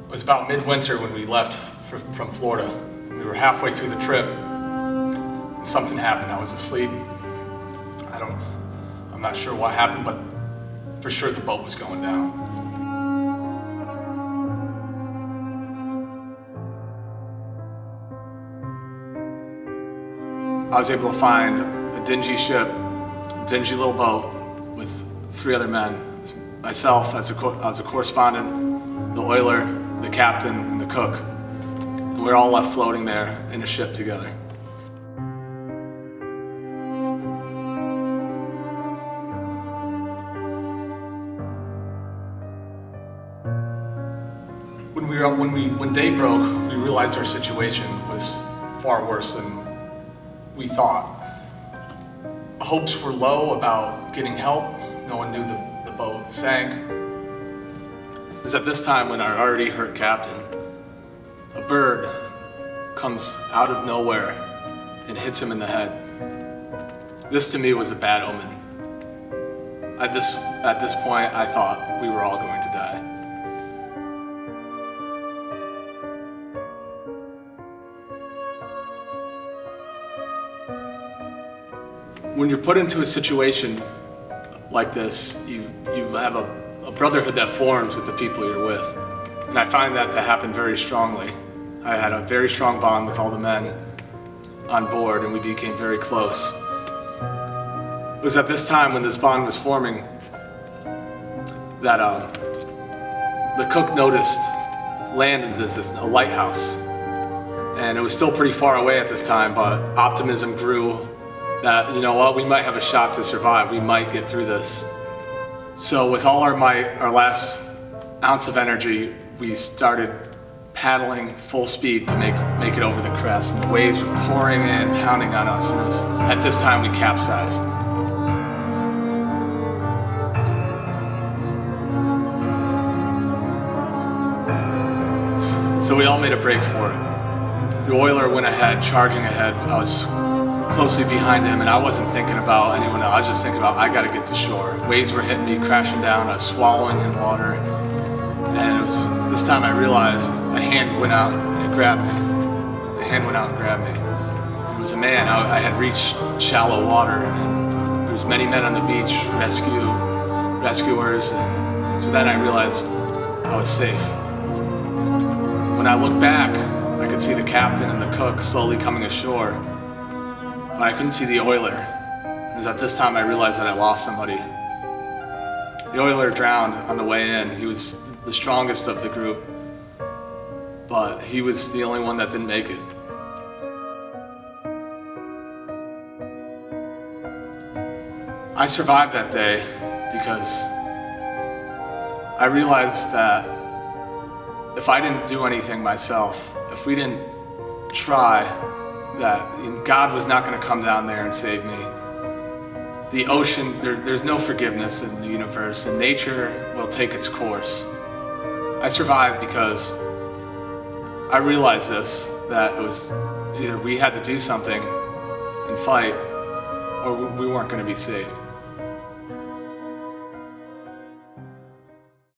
It was about midwinter when we left from Florida. We were halfway through the trip and something happened. I was asleep. I'm not sure what happened, but for sure the boat was going down. I was able to find a dingy ship, a dingy little boat with 3 other men. Myself as a correspondent, the oiler, the captain, and the cook. And we were all left floating there in a ship together. When day broke, we realized our situation was far worse than we thought. Hopes were low about getting help. No one knew the boat sank. It was at this time when our already hurt captain, a bird comes out of nowhere and hits him in the head. This to me was a bad omen. At this point, I thought we were all going to die. When you're put into a situation like this, you have a brotherhood that forms with the people you're with. And I find that to happen very strongly. I had a very strong bond with all the men on board, and we became very close. It was at this time when this bond was forming that the cook noticed land in a lighthouse. And it was still pretty far away at this time, but optimism grew that, you know what, we might have a shot to survive. We might get through this. So with all our might, our last ounce of energy, we started paddling full speed to make it over the crest. And the waves were pouring in, pounding on us. And it was at this time we capsized. So we all made a break for it. The oiler went ahead, charging ahead. I was closely behind him, and I wasn't thinking about anyone else. I was just thinking about, I gotta get to shore. Waves were hitting me, crashing down. I was swallowing in water. And it was this time I realized a hand went out and it grabbed me. A hand went out and grabbed me. It was a man. I had reached shallow water, and there was many men on the beach, rescuers, and so then I realized I was safe. When I looked back, I could see the captain and the cook slowly coming ashore. But I couldn't see the oiler. It was at this time I realized that I lost somebody. The oiler drowned on the way in. He was the strongest of the group, but he was the only one that didn't make it. I survived that day because I realized that if I didn't do anything myself, if we didn't try, that God was not going to come down there and save me. The ocean, there's no forgiveness in the universe, and nature will take its course. I survived because I realized this, that it was either we had to do something and fight, or we weren't going to be saved.